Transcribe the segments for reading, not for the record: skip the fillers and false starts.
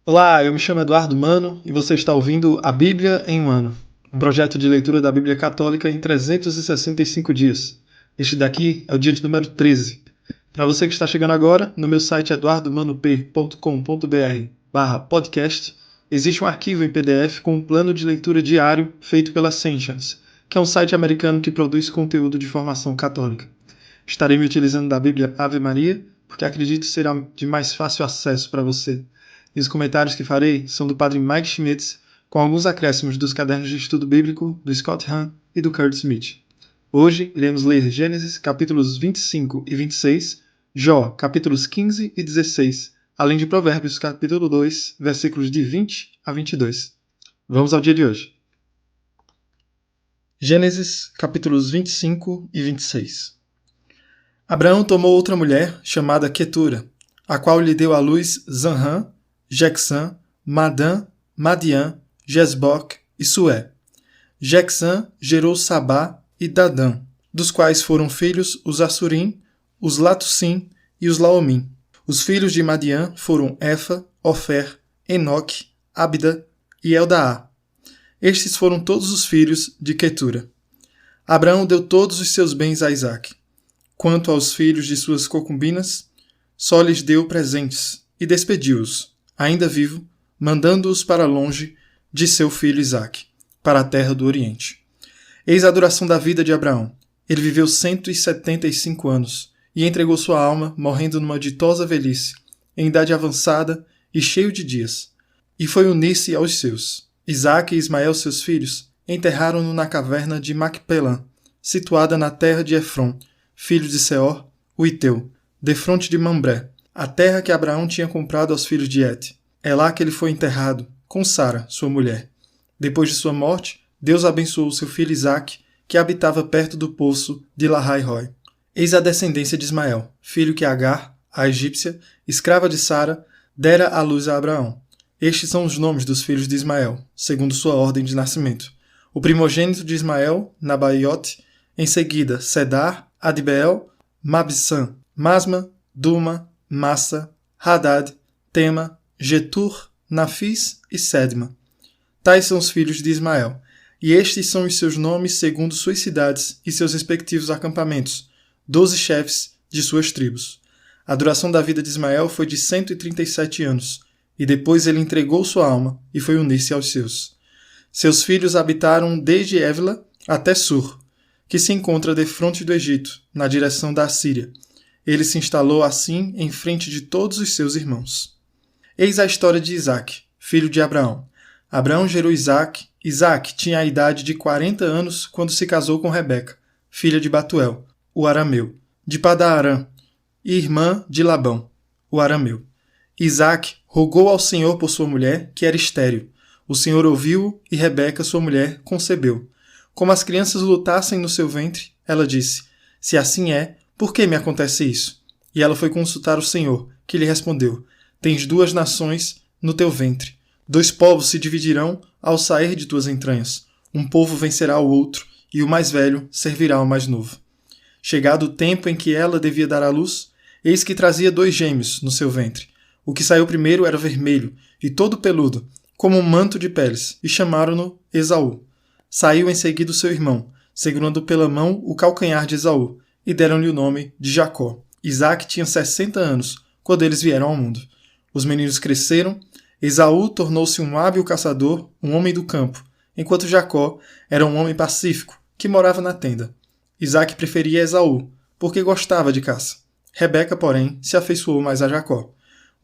Olá, eu me chamo Eduardo Mano e você está ouvindo A Bíblia em um Ano, um projeto de leitura da Bíblia Católica em 365 dias. Este daqui é o dia de número 13. Para você que está chegando agora, no meu site eduardomano.p.com.br/podcast, existe um arquivo em PDF com um plano de leitura diário feito pela Sentience, que é um site americano que produz conteúdo de formação católica. Estarei me utilizando da Bíblia Ave Maria, porque acredito que será de mais fácil acesso para você. E os comentários que farei são do padre Mike Schmitz, com alguns acréscimos dos cadernos de estudo bíblico do Scott Hahn e do Kurt Smith. Hoje iremos ler Gênesis capítulos 25 e 26, Jó capítulos 15 e 16, além de Provérbios capítulo 2, versículos de 20 a 22. Vamos ao dia de hoje. Gênesis capítulos 25 e 26. Abraão tomou outra mulher, chamada Quetura, a qual lhe deu à luz Zanrã, Jecsã, Madã, Madiã, Jesboc e Sué. Jecsã gerou Sabá e Dadã, dos quais foram filhos os Assurim, os Latussim e os Laomim. Os filhos de Madiã foram Efa, Ofer, Enoque, Abda e Eldaá. Estes foram todos os filhos de Quetura. Abraão deu todos os seus bens a Isaque. Quanto aos filhos de suas concubinas, só lhes deu presentes e despediu-os, ainda vivo, mandando-os para longe de seu filho Isaque, para a terra do Oriente. Eis a duração da vida de Abraão. Ele viveu 175 anos e entregou sua alma, morrendo numa ditosa velhice, em idade avançada e cheio de dias. E foi unir-se aos seus. Isaque e Ismael, seus filhos, enterraram-no na caverna de Macpelã, situada na terra de Efron, filho de Seor, o Iteu, defronte de Mambré, a terra que Abraão tinha comprado aos filhos de Et. É lá que ele foi enterrado, com Sara, sua mulher. Depois de sua morte, Deus abençoou seu filho Isaque, que habitava perto do poço de Lahai-Roi. Eis a descendência de Ismael, filho que Agar, a egípcia, escrava de Sara, dera à luz a Abraão. Estes são os nomes dos filhos de Ismael, segundo sua ordem de nascimento. O primogênito de Ismael, Nabaiote, em seguida Sedar, Adbeel, Mabsã, Masma, Duma, Massa, Hadad, Tema, Getur, Nafis e Sedma. Tais são os filhos de Ismael, e estes são os seus nomes segundo suas cidades e seus respectivos acampamentos, 12 chefes de suas tribos. A duração da vida de Ismael foi de 137 anos, e depois ele entregou sua alma e foi unir-se aos seus. Seus filhos habitaram desde Évila até Sur, que se encontra defronte do Egito, na direção da Assíria. Ele se instalou assim em frente de todos os seus irmãos. Eis a história de Isaque, filho de Abraão. Abraão gerou Isaque. Isaque tinha a idade de 40 anos quando se casou com Rebeca, filha de Batuel, o arameu, de Padan-Aram, e irmã de Labão, o arameu. Isaque rogou ao Senhor por sua mulher, que era estéril. O Senhor ouviu e Rebeca, sua mulher, concebeu. Como as crianças lutassem no seu ventre, ela disse: Se assim é, por que me acontece isso? E ela foi consultar o Senhor, que lhe respondeu: Tens 2 nações no teu ventre. 2 povos se dividirão ao sair de tuas entranhas. Um povo vencerá o outro, e o mais velho servirá ao mais novo. Chegado o tempo em que ela devia dar à luz, eis que trazia 2 gêmeos no seu ventre. O que saiu primeiro era vermelho, e todo peludo, como um manto de peles, e chamaram-no Esaú. Saiu em seguida o seu irmão, segurando pela mão o calcanhar de Esaú, e deram-lhe o nome de Jacó. Isaque tinha 60 anos, quando eles vieram ao mundo. Os meninos cresceram, Esaú tornou-se um hábil caçador, um homem do campo, enquanto Jacó era um homem pacífico, que morava na tenda. Isaque preferia Esaú, porque gostava de caça. Rebeca, porém, se afeiçoou mais a Jacó.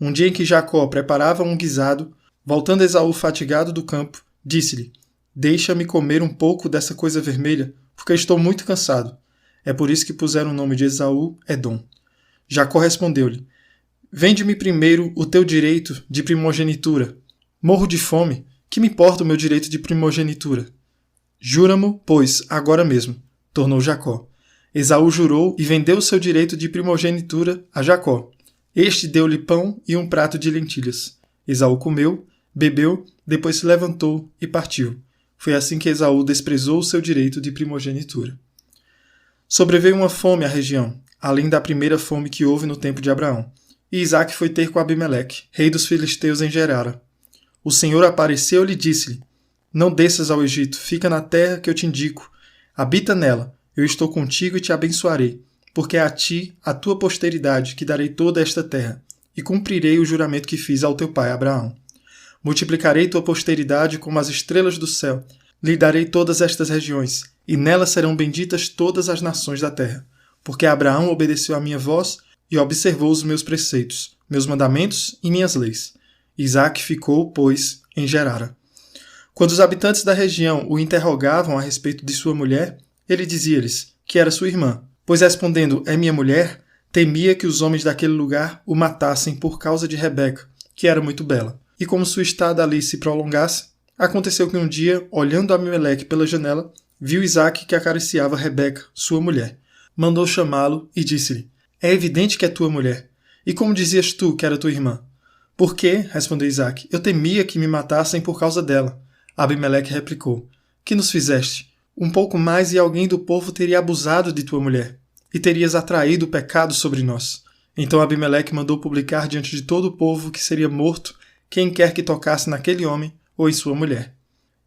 Um dia em que Jacó preparava um guisado, voltando Esaú fatigado do campo, disse-lhe: Deixa-me comer um pouco dessa coisa vermelha, porque estou muito cansado. É por isso que puseram o nome de Esaú Edom. Jacó respondeu-lhe: Vende-me primeiro o teu direito de primogenitura. Morro de fome, que me importa o meu direito de primogenitura? Jura-mo, pois, agora mesmo, tornou Jacó. Esaú jurou e vendeu o seu direito de primogenitura a Jacó. Este deu-lhe pão e um prato de lentilhas. Esaú comeu, bebeu, depois se levantou e partiu. Foi assim que Esaú desprezou o seu direito de primogenitura. Sobreveio uma fome à região, além da primeira fome que houve no tempo de Abraão. E Isaque foi ter com Abimeleque, rei dos filisteus em Gerara. O Senhor apareceu-lhe e disse-lhe: Não desças ao Egito, fica na terra que eu te indico. Habita nela, eu estou contigo e te abençoarei, porque é a ti, a tua posteridade, que darei toda esta terra, e cumprirei o juramento que fiz ao teu pai Abraão. Multiplicarei tua posteridade como as estrelas do céu, lhe darei todas estas regiões, e nelas serão benditas todas as nações da terra, porque Abraão obedeceu à minha voz e observou os meus preceitos, meus mandamentos e minhas leis. Isaque ficou, pois, em Gerara. Quando os habitantes da região o interrogavam a respeito de sua mulher, ele dizia-lhes que era sua irmã, pois respondendo, é minha mulher, temia que os homens daquele lugar o matassem por causa de Rebeca, que era muito bela. E como sua estada ali se prolongasse, aconteceu que um dia, olhando Abimeleque pela janela, viu Isaque que acariciava Rebeca, sua mulher. Mandou chamá-lo e disse-lhe, é evidente que é tua mulher. E como dizias tu que era tua irmã? Por quê? Respondeu Isaque. Eu temia que me matassem por causa dela. Abimeleque replicou, que nos fizeste? Um pouco mais e alguém do povo teria abusado de tua mulher, e terias atraído o pecado sobre nós. Então Abimeleque mandou publicar diante de todo o povo que seria morto quem quer que tocasse naquele homem ou em sua mulher.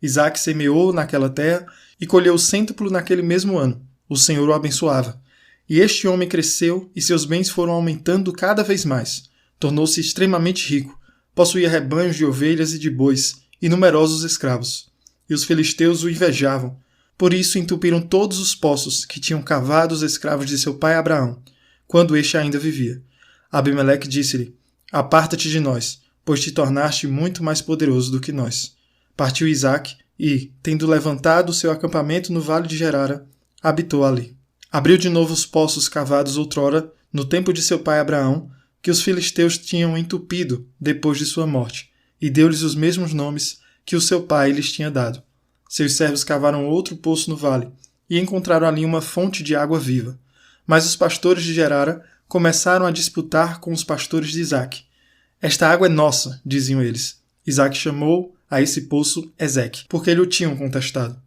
Isaque semeou naquela terra e colheu o cêntuplo naquele mesmo ano. O Senhor o abençoava. E este homem cresceu e seus bens foram aumentando cada vez mais. Tornou-se extremamente rico. Possuía rebanhos de ovelhas e de bois e numerosos escravos. E os filisteus o invejavam. Por isso entupiram todos os poços que tinham cavado os escravos de seu pai Abraão, quando este ainda vivia. Abimeleque disse-lhe, aparta-te de nós, pois te tornaste muito mais poderoso do que nós. Partiu Isaque e, tendo levantado o seu acampamento no vale de Gerara, habitou ali. Abriu de novo os poços cavados outrora, no tempo de seu pai Abraão, que os filisteus tinham entupido depois de sua morte, e deu-lhes os mesmos nomes que o seu pai lhes tinha dado. Seus servos cavaram outro poço no vale, e encontraram ali uma fonte de água viva. Mas os pastores de Gerara começaram a disputar com os pastores de Isaque. Esta água é nossa, diziam eles. Isaque chamou a esse poço Ezeque, porque lhe o tinham contestado.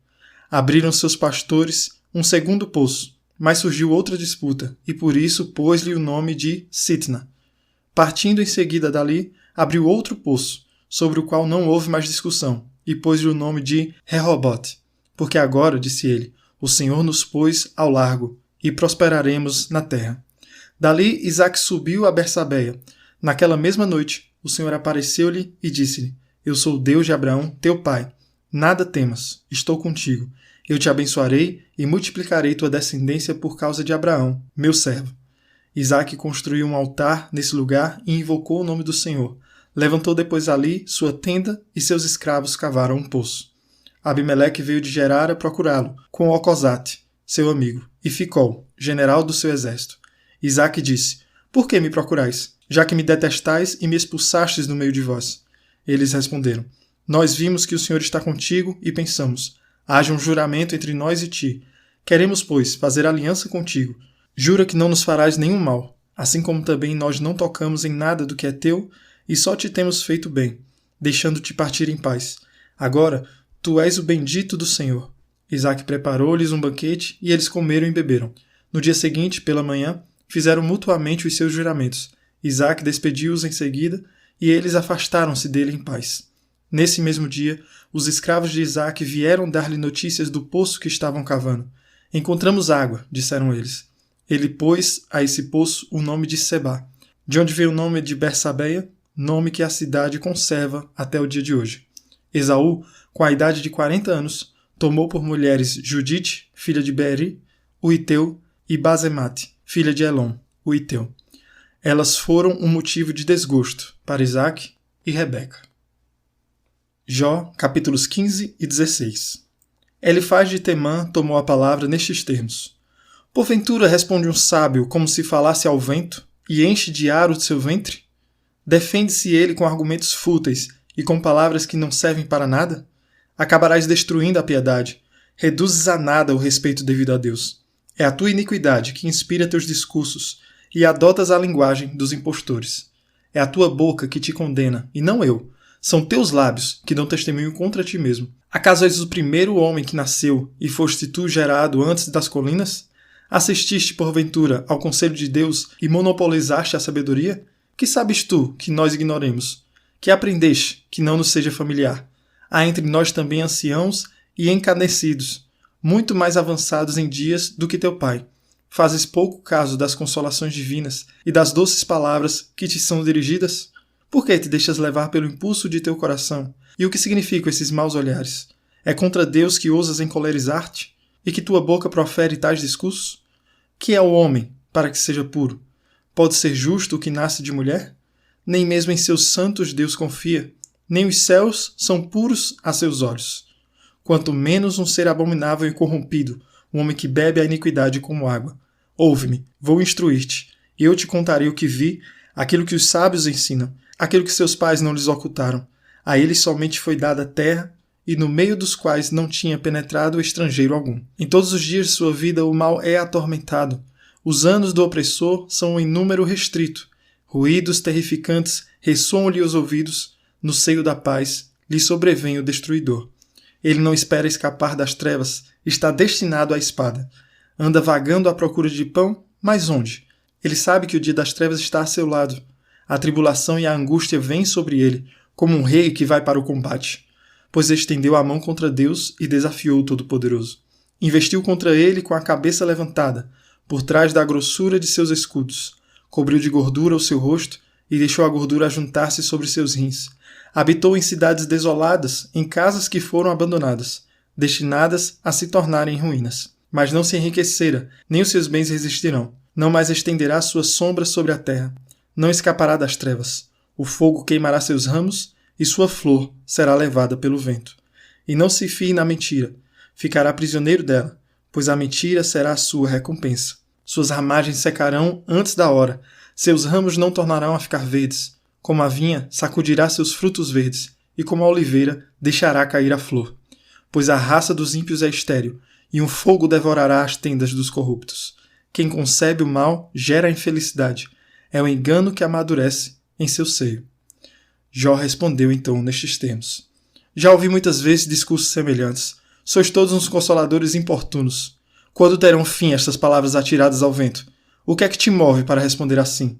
Abriram seus pastores um segundo poço, mas surgiu outra disputa, e por isso pôs-lhe o nome de Sitna. Partindo em seguida dali, abriu outro poço, sobre o qual não houve mais discussão, e pôs-lhe o nome de Rehobote, porque agora, disse ele, o Senhor nos pôs ao largo, e prosperaremos na terra. Dali Isaque subiu a Bersabeia. Naquela mesma noite, o Senhor apareceu-lhe e disse-lhe, eu sou o Deus de Abraão, teu pai. Nada temas, estou contigo. Eu te abençoarei e multiplicarei tua descendência por causa de Abraão, meu servo. Isaque construiu um altar nesse lugar e invocou o nome do Senhor. Levantou depois ali sua tenda e seus escravos cavaram um poço. Abimeleque veio de Gerara procurá-lo, com Ocosate, seu amigo, e Ficol, general do seu exército. Isaque disse, por que me procurais, já que me detestais e me expulsastes do meio de vós? Eles responderam, nós vimos que o Senhor está contigo e pensamos, haja um juramento entre nós e ti. Queremos, pois, fazer aliança contigo. Jura que não nos farás nenhum mal, assim como também nós não tocamos em nada do que é teu e só te temos feito bem, deixando-te partir em paz. Agora, tu és o bendito do Senhor. Isaque preparou-lhes um banquete e eles comeram e beberam. No dia seguinte, pela manhã, fizeram mutuamente os seus juramentos. Isaque despediu-os em seguida e eles afastaram-se dele em paz. Nesse mesmo dia, os escravos de Isaque vieram dar-lhe notícias do poço que estavam cavando. Encontramos água, disseram eles. Ele pôs a esse poço o nome de Sebá, de onde veio o nome de Bersabeia, nome que a cidade conserva até o dia de hoje. Esaú, com a idade de 40 anos, tomou por mulheres Judite, filha de Beeri, o Iteu, e Basemate, filha de Elon, o Iteu. Elas foram um motivo de desgosto para Isaque e Rebeca. Jó, capítulos 15 e 16. Elifaz de Temã tomou a palavra nestes termos. Porventura responde um sábio como se falasse ao vento, e enche de ar o seu ventre? Defende-se ele com argumentos fúteis e com palavras que não servem para nada? Acabarás destruindo a piedade, reduzes a nada o respeito devido a Deus. É a tua iniquidade que inspira teus discursos, e adotas a linguagem dos impostores. É a tua boca que te condena, e não eu. São teus lábios que dão testemunho contra ti mesmo. Acaso és o primeiro homem que nasceu, e foste tu gerado antes das colinas? Assististe, porventura, ao conselho de Deus e monopolizaste a sabedoria? Que sabes tu que nós ignoremos? Que aprendeste, que não nos seja familiar? Há entre nós também anciãos e encanecidos, muito mais avançados em dias do que teu pai. Fazes pouco caso das consolações divinas e das doces palavras que te são dirigidas? Por que te deixas levar pelo impulso de teu coração? E o que significam esses maus olhares? É contra Deus que ousas encolerizar-te? E que tua boca profere tais discursos? Que é o homem, para que seja puro? Pode ser justo o que nasce de mulher? Nem mesmo em seus santos Deus confia, nem os céus são puros a seus olhos. Quanto menos um ser abominável e corrompido, um homem que bebe a iniquidade como água. Ouve-me, vou instruir-te, e eu te contarei o que vi, aquilo que os sábios ensinam, aquilo que seus pais não lhes ocultaram. A eles somente foi dada a terra, e no meio dos quais não tinha penetrado estrangeiro algum. Em todos os dias de sua vida o mal é atormentado. Os anos do opressor são em número restrito. Ruídos terrificantes ressoam-lhe os ouvidos. No seio da paz lhe sobrevém o destruidor. Ele não espera escapar das trevas, está destinado à espada. Anda vagando à procura de pão, mas onde? Ele sabe que o dia das trevas está a seu lado. A tribulação e a angústia vêm sobre ele, como um rei que vai para o combate. Pois estendeu a mão contra Deus e desafiou o Todo-Poderoso. Investiu contra ele com a cabeça levantada, por trás da grossura de seus escudos. Cobriu de gordura o seu rosto e deixou a gordura ajuntar-se sobre seus rins. Habitou em cidades desoladas, em casas que foram abandonadas, destinadas a se tornarem ruínas. Mas não se enriquecera, nem os seus bens resistirão. Não mais estenderá sua sombra sobre a terra. Não escapará das trevas. O fogo queimará seus ramos, e sua flor será levada pelo vento. E não se fie na mentira. Ficará prisioneiro dela, pois a mentira será a sua recompensa. Suas ramagens secarão antes da hora, seus ramos não tornarão a ficar verdes. Como a vinha, sacudirá seus frutos verdes, e como a oliveira, deixará cair a flor. Pois a raça dos ímpios é estéril, e um fogo devorará as tendas dos corruptos. Quem concebe o mal gera a infelicidade. É o engano que amadurece em seu seio. Jó respondeu então nestes termos: Já ouvi muitas vezes discursos semelhantes. Sois todos uns consoladores importunos. Quando terão fim estas palavras atiradas ao vento? O que é que te move para responder assim?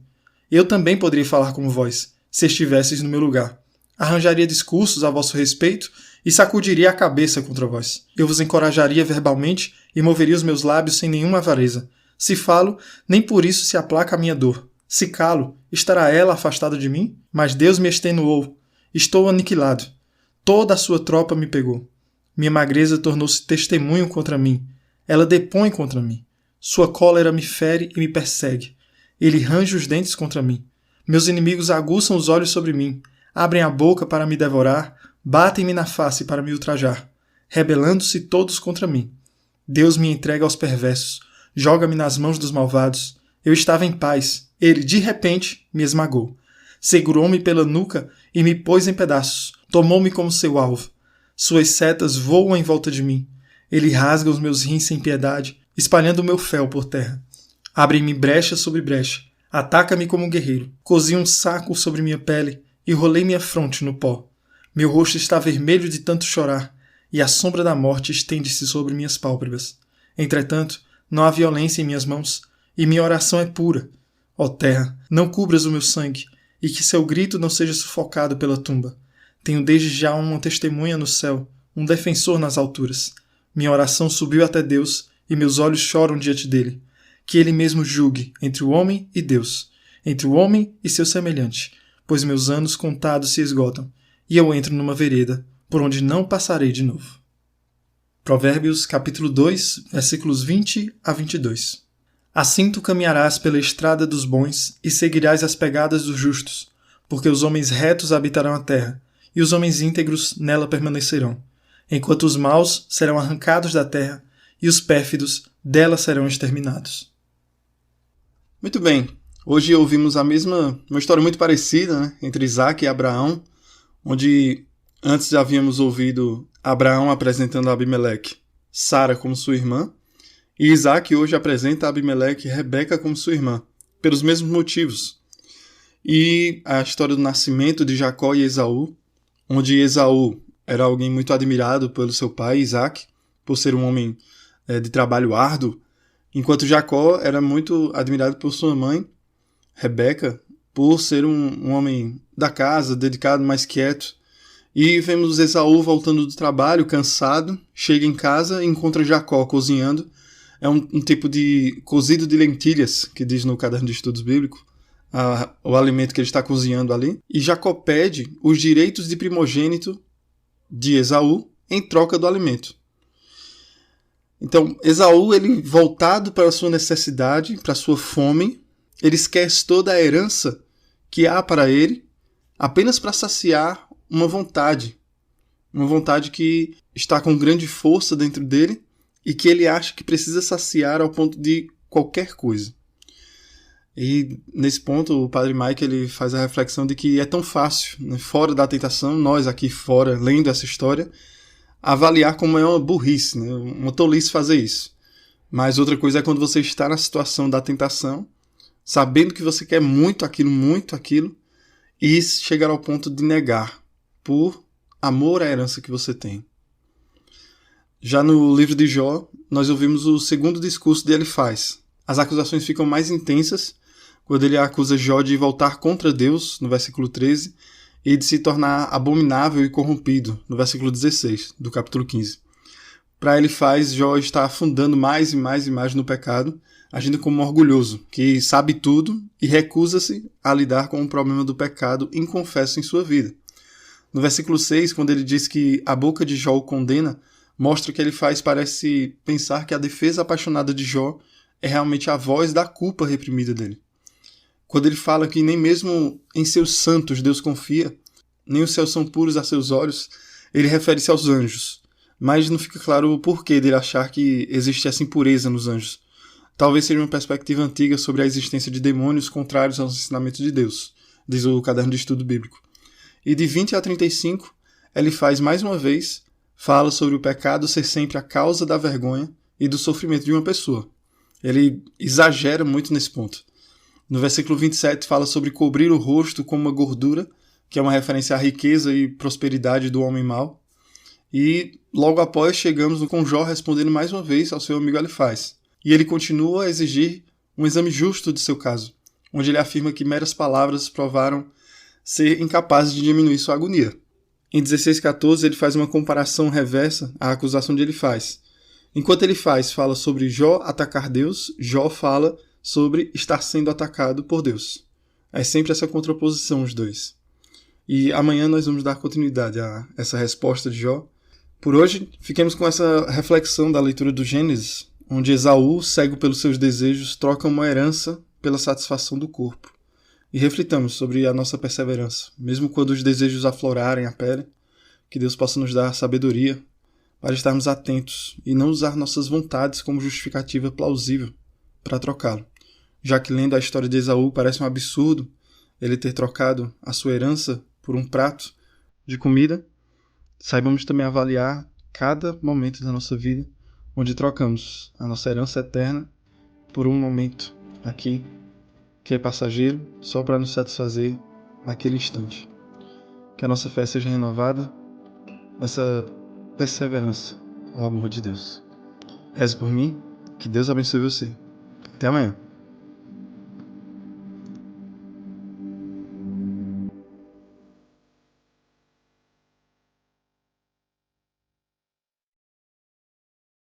Eu também poderia falar como vós, se estivesseis no meu lugar. Arranjaria discursos a vosso respeito e sacudiria a cabeça contra vós. Eu vos encorajaria verbalmente e moveria os meus lábios sem nenhuma avareza. Se falo, nem por isso se aplaca a minha dor. Se calo, estará ela afastada de mim? Mas Deus me extenuou. Estou aniquilado. Toda a sua tropa me pegou. Minha magreza tornou-se testemunho contra mim. Ela depõe contra mim. Sua cólera me fere e me persegue. Ele range os dentes contra mim. Meus inimigos aguçam os olhos sobre mim. Abrem a boca para me devorar. Batem-me na face para me ultrajar. Rebelando-se todos contra mim. Deus me entrega aos perversos. Joga-me nas mãos dos malvados. Eu estava em paz. Ele, de repente, me esmagou. Segurou-me pela nuca e me pôs em pedaços. Tomou-me como seu alvo. Suas setas voam em volta de mim. Ele rasga os meus rins sem piedade, espalhando o meu fel por terra. Abre-me brecha sobre brecha. Ataca-me como um guerreiro. Cozi um saco sobre minha pele e rolei minha fronte no pó. Meu rosto está vermelho de tanto chorar, e a sombra da morte estende-se sobre minhas pálpebras. Entretanto, não há violência em minhas mãos, e minha oração é pura. Ó terra, não cubras o meu sangue, e que seu grito não seja sufocado pela tumba. Tenho desde já uma testemunha no céu, um defensor nas alturas. Minha oração subiu até Deus, e meus olhos choram diante dele. Que ele mesmo julgue entre o homem e Deus, entre o homem e seu semelhante, pois meus anos contados se esgotam, e eu entro numa vereda, por onde não passarei de novo. Provérbios capítulo 2, versículos 20 a 22. Assim tu caminharás pela estrada dos bons e seguirás as pegadas dos justos, porque os homens retos habitarão a terra, e os homens íntegros nela permanecerão, enquanto os maus serão arrancados da terra, e os pérfidos dela serão exterminados. Muito bem, hoje ouvimos uma história muito parecida, né, entre Isaac e Abraão, onde antes já havíamos ouvido Abraão apresentando a Abimeleque Sara como sua irmã, e Isaac hoje apresenta a Abimeleque Rebeca como sua irmã, pelos mesmos motivos. E a história do nascimento de Jacó e Esaú, onde Esaú era alguém muito admirado pelo seu pai, Isaac, por ser um homem de trabalho árduo, enquanto Jacó era muito admirado por sua mãe, Rebeca, por ser um homem da casa, dedicado, mais quieto. E vemos Esaú voltando do trabalho, cansado, chega em casa e encontra Jacó cozinhando. É um tipo de cozido de lentilhas, que diz no caderno de estudos bíblicos, o alimento que ele está cozinhando ali. E Jacó pede os direitos de primogênito de Esaú em troca do alimento. Então, Esaú, ele voltado para a sua necessidade, para a sua fome, ele esquece toda a herança que há para ele, apenas para saciar uma vontade que está com grande força dentro dele e que ele acha que precisa saciar ao ponto de qualquer coisa. E nesse ponto o Padre Mike ele faz a reflexão de que é tão fácil, né, fora da tentação, nós aqui fora, lendo essa história, avaliar como é uma burrice, né, uma tolice fazer isso. Mas outra coisa é quando você está na situação da tentação, sabendo que você quer muito aquilo, e chegar ao ponto de negar por amor à herança que você tem. Já no livro de Jó, nós ouvimos o segundo discurso de Elifaz. As acusações ficam mais intensas quando ele acusa Jó de voltar contra Deus, no versículo 13, e de se tornar abominável e corrompido, no versículo 16, do capítulo 15. Para Elifaz, Jó está afundando mais e mais no pecado, agindo como um orgulhoso, que sabe tudo e recusa-se a lidar com o problema do pecado inconfesso em sua vida. No versículo 6, quando ele diz que a boca de Jó o condena, mostra que Elifaz parece pensar que a defesa apaixonada de Jó é realmente a voz da culpa reprimida dele. Quando ele fala que nem mesmo em seus santos Deus confia, nem os céus são puros a seus olhos, ele refere-se aos anjos. Mas não fica claro o porquê dele achar que existe essa impureza nos anjos. Talvez seja uma perspectiva antiga sobre a existência de demônios contrários aos ensinamentos de Deus, diz o caderno de estudo bíblico. E de 20 a 35, Elifaz mais uma vez fala sobre o pecado ser sempre a causa da vergonha e do sofrimento de uma pessoa. Ele exagera muito nesse ponto. No versículo 27 fala sobre cobrir o rosto com uma gordura, que é uma referência à riqueza e prosperidade do homem mau. E logo após chegamos com Jó respondendo mais uma vez ao seu amigo Elifaz. E ele continua a exigir um exame justo de seu caso, onde ele afirma que meras palavras provaram ser incapazes de diminuir sua agonia. Em 16:14 ele faz uma comparação reversa à acusação de Elifaz. Enquanto Elifaz fala sobre Jó atacar Deus, Jó fala sobre estar sendo atacado por Deus. É sempre essa contraposição os dois. E amanhã nós vamos dar continuidade a essa resposta de Jó. Por hoje, fiquemos com essa reflexão da leitura do Gênesis, onde Esaú, cego pelos seus desejos, troca uma herança pela satisfação do corpo. E reflitamos sobre a nossa perseverança, mesmo quando os desejos aflorarem a pele, que Deus possa nos dar sabedoria para estarmos atentos e não usar nossas vontades como justificativa plausível para trocá-lo. Já que lendo a história de Esaú parece um absurdo ele ter trocado a sua herança por um prato de comida, saibamos também avaliar cada momento da nossa vida onde trocamos a nossa herança eterna por um momento aqui que é passageiro só para nos satisfazer naquele instante. Que a nossa fé seja renovada, essa perseverança ao amor de Deus. Reze por mim, que Deus abençoe você. Até amanhã.